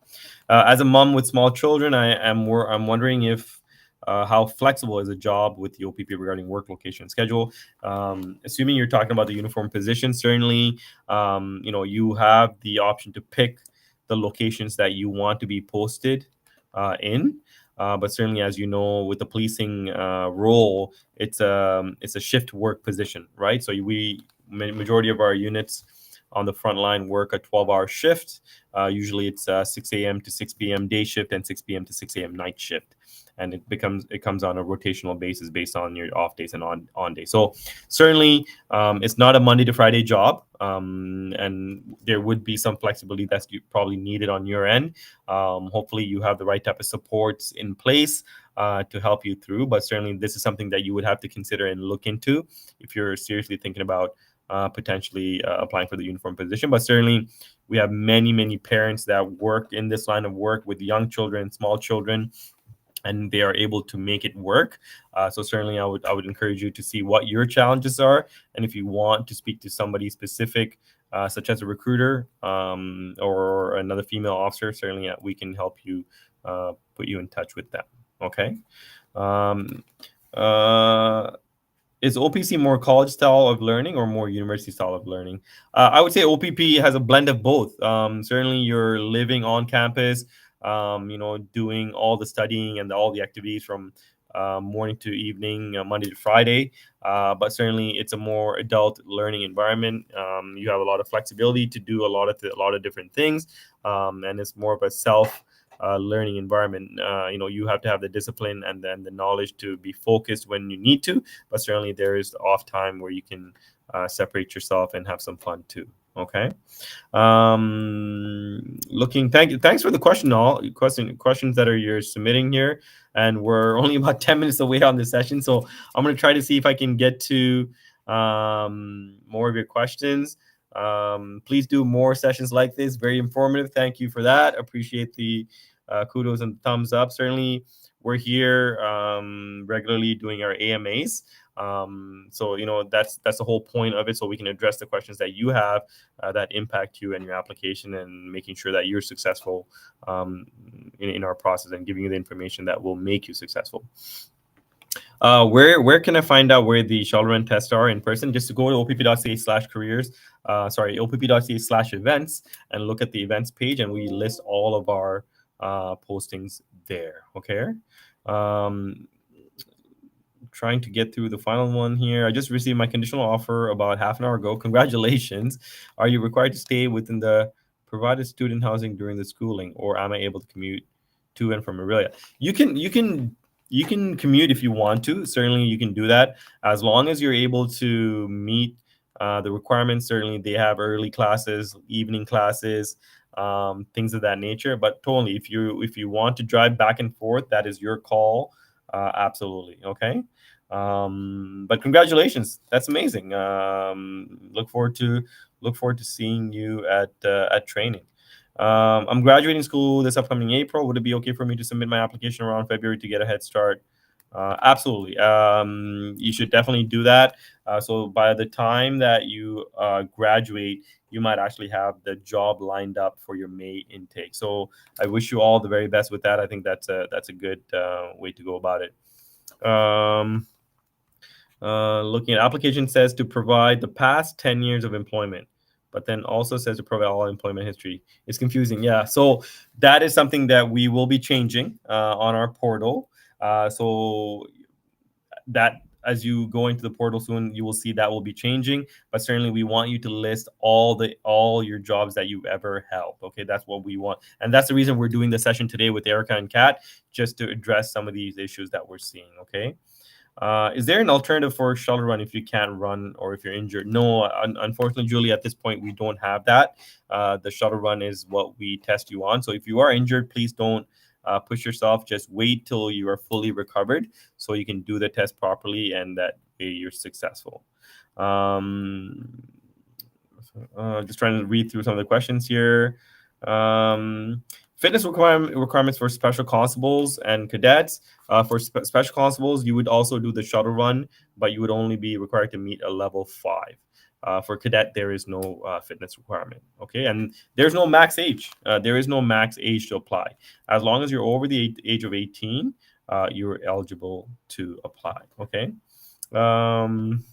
As a mom with small children, I'm wondering if how flexible is a job with the OPP regarding work location and schedule. Assuming you're talking about the uniform position, certainly you have the option to pick the locations that you want to be posted in. But certainly, as you know, with the policing role, it's a shift work position, right? So majority of our units on the front line work a 12-hour shift. Usually, it's 6 a.m. to 6 p.m. day shift and 6 p.m. to 6 a.m. night shift, and it comes on a rotational basis based on your off days and on days. So certainly, it's not a Monday to Friday job, and there would be some flexibility that's probably needed on your end. Hopefully, you have the right type of supports in place to help you through. But certainly, this is something that you would have to consider and look into if you're seriously thinking about potentially applying for the uniform position. But certainly, we have many parents that work in this line of work with young children, small children, and they are able to make it work. So certainly I would encourage you to see what your challenges are. And if you want to speak to somebody specific, such as a recruiter or another female officer, certainly we can help you put you in touch with them. Okay. Is OPC more college style of learning or more university style of learning? I would say OPP has a blend of both. Certainly you're living on campus, doing all the studying and all the activities from morning to evening, Monday to Friday. But certainly it's a more adult learning environment. You have a lot of flexibility to do a lot of different things, and it's more of a learning environment. You have to have the discipline and then the knowledge to be focused when you need to. But certainly there is off time where you can separate yourself and have some fun too. Okay. Thanks for the questions that you're submitting here, and we're only about 10 minutes away on this session, so I'm going to try to see if I can get to more of your questions. Please do more sessions like this. Very informative. Thank you for that. Appreciate the kudos and thumbs up. Certainly we're here regularly doing our AMAs. So that's the whole point of it, so we can address the questions that you have that impact you and your application, and making sure that you're successful in our process and giving you the information that will make you successful. Where can I find out where the shuttle run tests are in person? Just to go to opp.ca/careers, opp.ca/events, and look at the events page, and we list all of our postings there. Okay. Trying to get through the final one here. I just received my conditional offer about half an hour ago. Congratulations. Are you required to stay within the provided student housing during the schooling, or am I able to commute to and from Aurelia? You can commute if you want to. Certainly you can do that as long as you're able to meet the requirements. Certainly they have early classes, evening classes, things of that nature. But totally, if you want to drive back and forth, that is your call. Absolutely. Okay. But congratulations. That's amazing. Look forward to seeing you at training. I'm graduating school this upcoming April. Would it be okay for me to submit my application around February to get a head start Absolutely. You should definitely do that. So by the time that you graduate, you might actually have the job lined up for your May intake. So I wish you all the very best with that. I think that's a good way to go about it. Looking at application says to provide the past 10 years of employment, but then also says to provide all employment history. It's confusing. Yeah. So that is something that we will be changing on our portal. So that as you go into the portal soon, you will see that will be changing. But certainly, we want you to list all your jobs that you've ever held. Okay, that's what we want, and that's the reason we're doing the session today with Erica and Kat, just to address some of these issues that we're seeing. Okay. Is there an alternative for shuttle run if you can't run or if you're injured? No, unfortunately, Julie, at this point, we don't have that. The shuttle run is what we test you on. So if you are injured, please don't push yourself. Just wait till you are fully recovered so you can do the test properly and that way you're successful. Just trying to read through some of the questions here. Fitness requirements for special constables and cadets. For special constables, you would also do the shuttle run, but you would only be required to meet a level 5. For cadet, there is no fitness requirement. Okay, and there's no max age. There is no max age to apply. As long as you're over the age of 18, you're eligible to apply. Okay. I'm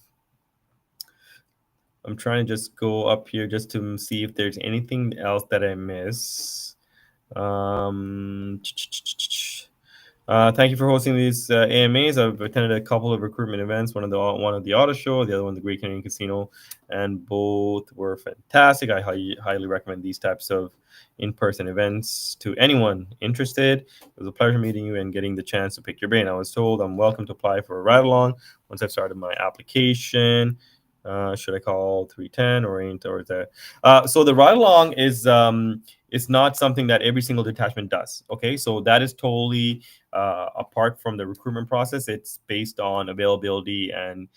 trying to just go up here just to see if there's anything else that I miss. Thank you for hosting these AMAs. I've attended a couple of recruitment events. One of the auto show, the other one the Great Canadian Casino, and both were fantastic. I highly recommend these types of in-person events to anyone interested. It was a pleasure meeting you and getting the chance to pick your brain. I was told I'm welcome to apply for a ride-along once I've started my application. Should I call 310 or ain't or there? So the ride along is it's not something that every single detachment does. Okay, so that is totally apart from the recruitment process. It's based on availability and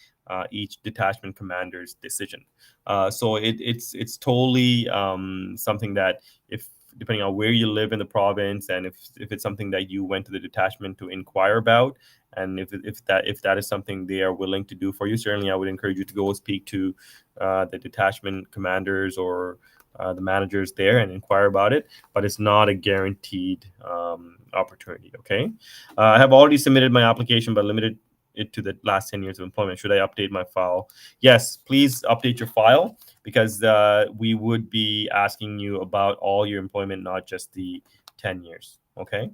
each detachment commander's decision. So it's totally something that if depending on where you live in the province and if it's something that you went to the detachment to inquire about, and if that is something they are willing to do for you, certainly I would encourage you to go speak to the detachment commanders or the managers there and inquire about it. But it's not a guaranteed opportunity. Okay, I have already submitted my application, but limited it to the last 10 years of employment. Should I update my file? Yes, please update your file because we would be asking you about all your employment, not just the 10 years. Okay.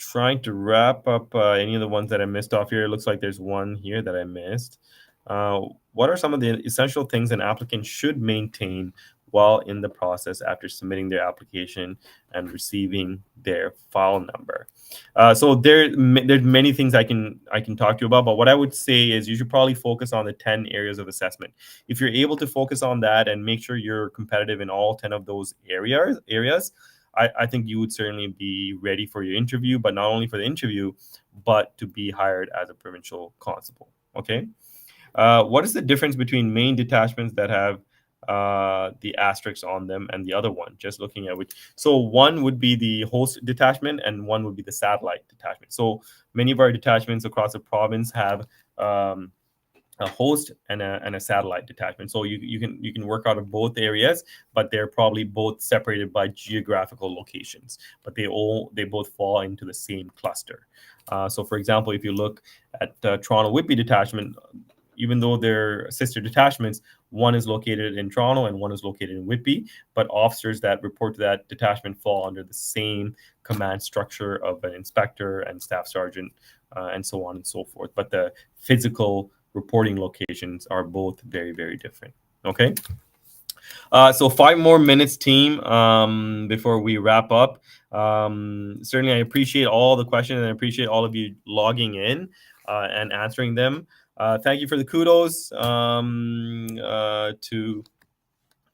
Trying to wrap up any of the ones that I missed off here. It looks like there's one here that I missed. What are some of the essential things an applicant should maintain while in the process after submitting their application and receiving their file number? So there's many things I can talk to you about, but what I would say is you should probably focus on the 10 areas of assessment. If you're able to focus on that and make sure you're competitive in all 10 of those areas, I think you would certainly be ready for your interview, but not only for the interview, but to be hired as a provincial constable. Okay. What is the difference between main detachments that have the asterisks on them and the other one? Just looking at which. So one would be the host detachment and one would be the satellite detachment. So many of our detachments across the province have a host and a satellite detachment. So you can work out of both areas, but they're probably both separated by geographical locations. But they both fall into the same cluster. So for example, if you look at Toronto Whitby detachment, even though they're sister detachments, one is located in Toronto and one is located in Whitby, but officers that report to that detachment fall under the same command structure of an inspector and staff sergeant, and so on and so forth. But the physical reporting locations are both very, very different. Okay. So 5 more minutes, team, before we wrap up. Certainly, I appreciate all the questions and I appreciate all of you logging in and answering them. Thank you for the kudos to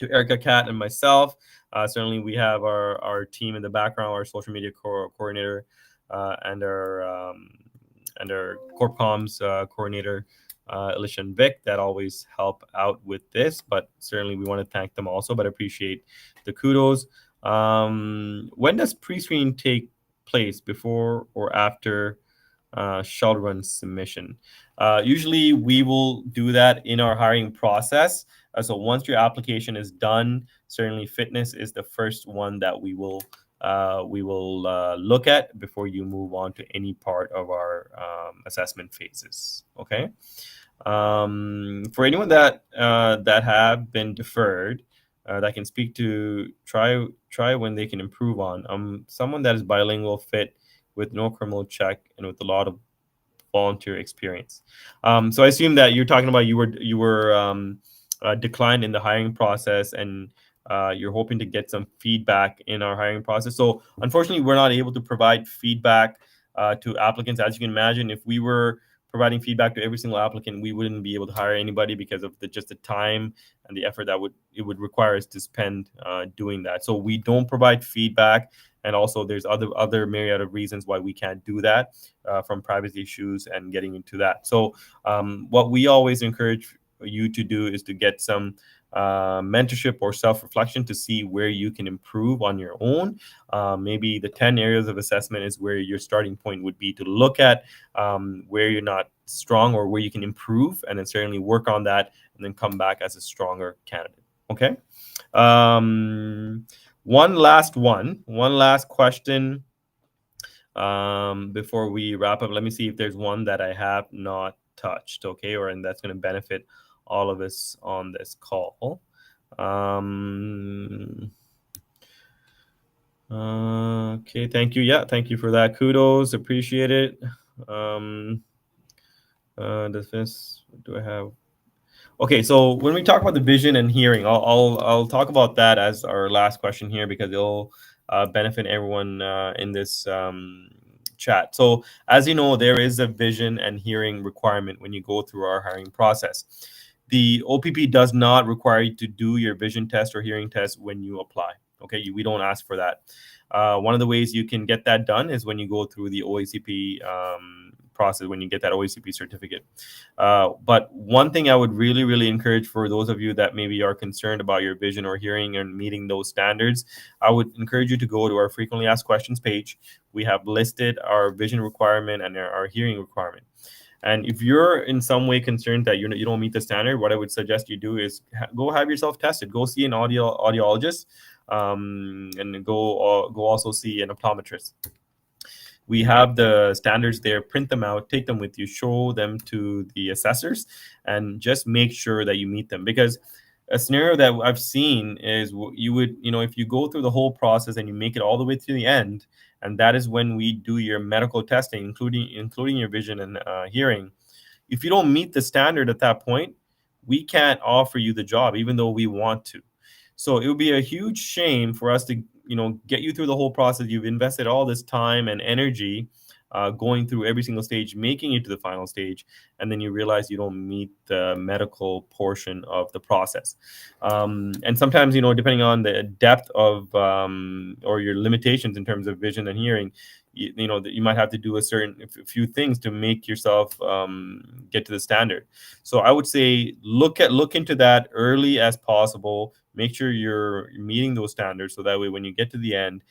Erica, Kat, and myself. Certainly, we have our team in the background, our social media coordinator, and our Corp Comms coordinator, Alicia and Vic, that always help out with this. But certainly, we want to thank them also. But appreciate the kudos. When does pre-screen take place before or after shell run submission? Usually we will do that in our hiring process. So once your application is done, certainly fitness is the first one that we will look at before you move on to any part of our assessment phases. Okay. For anyone that have been deferred, that can speak to try when they can improve on. Someone that is bilingual, fit, with no criminal check, and with a lot of volunteer experience. So I assume that you're talking about you were declined in the hiring process, and you're hoping to get some feedback in our hiring process. So unfortunately, we're not able to provide feedback to applicants. As you can imagine, if we were providing feedback to every single applicant, we wouldn't be able to hire anybody because of just the time and the effort that it would require us to spend doing that. So we don't provide feedback, and also there's other myriad of reasons why we can't do that, from privacy issues and getting into that. So what we always encourage you to do is to get some mentorship or self-reflection to see where you can improve on your own. Maybe the 10 areas of assessment is where your starting point would be, to look at where you're not strong or where you can improve, and then certainly work on that, and then come back as a stronger candidate. Okay. One last question before we wrap up. Let me see if there's one that I have not touched. Okay, and that's going to benefit all of us on this call. Okay, thank you. Yeah, thank you for that. Kudos, appreciate it. Do I have? Okay, so when we talk about the vision and hearing, I'll talk about that as our last question here, because it'll benefit everyone in this chat. So as you know, there is a vision and hearing requirement when you go through our hiring process. The OPP does not require you to do your vision test or hearing test when you apply. Okay, we don't ask for that. One of the ways you can get that done is when you go through the OACP process, when you get that OACP certificate. But one thing I would really encourage for those of you that maybe are concerned about your vision or hearing and meeting those standards, I would encourage you to go to our frequently asked questions page. We have listed our vision requirement and our hearing requirement. And if you're in some way concerned that you don't meet the standard, what I would suggest you do is go have yourself tested. Go see an audiologist, and go also see an optometrist. We have the standards there. Print them out, take them with you, show them to the assessors, and just make sure that you meet them. Because a scenario that I've seen is if you go through the whole process and you make it all the way to the end, and that is when we do your medical testing, including your vision and hearing. If you don't meet the standard at that point, we can't offer you the job, even though we want to. So it would be a huge shame for us to get you through the whole process. You've invested all this time and energy going through every single stage, making it to the final stage, and then you realize you don't meet the medical portion of the process. And sometimes, depending on the depth of or your limitations in terms of vision and hearing, you might have to do a few things to make yourself get to the standard. So I would say look into that early as possible. Make sure you're meeting those standards, so that way when you get to the end,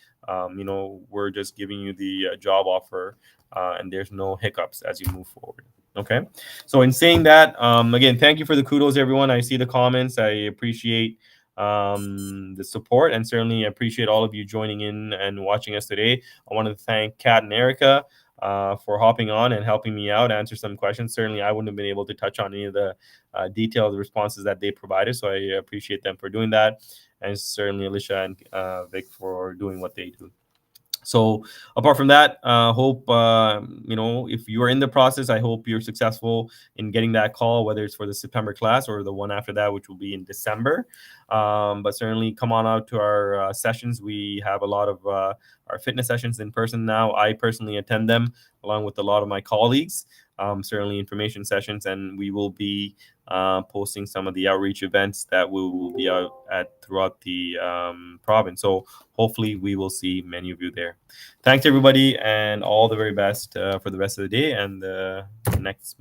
we're just giving you the job offer, and there's no hiccups as you move forward. Okay. So in saying that, again, thank you for the kudos, everyone. I see the comments. I appreciate the support, and certainly appreciate all of you joining in and watching us today. I want to thank Kat and Erica for hopping on and helping me out, answer some questions. Certainly, I wouldn't have been able to touch on any of the detailed responses that they provided, so I appreciate them for doing that, and certainly Alicia and Vic for doing what they do. So apart from that, hope, if you are in the process, I hope you're successful in getting that call, whether it's for the September class or the one after that, which will be in December. But certainly come on out to our sessions. We have a lot of our fitness sessions in person now. I personally attend them along with a lot of my colleagues, certainly information sessions, and we will be posting some of the outreach events that we will be out at throughout the province. So hopefully we will see many of you there. Thanks everybody, and all the very best for the rest of the day and the next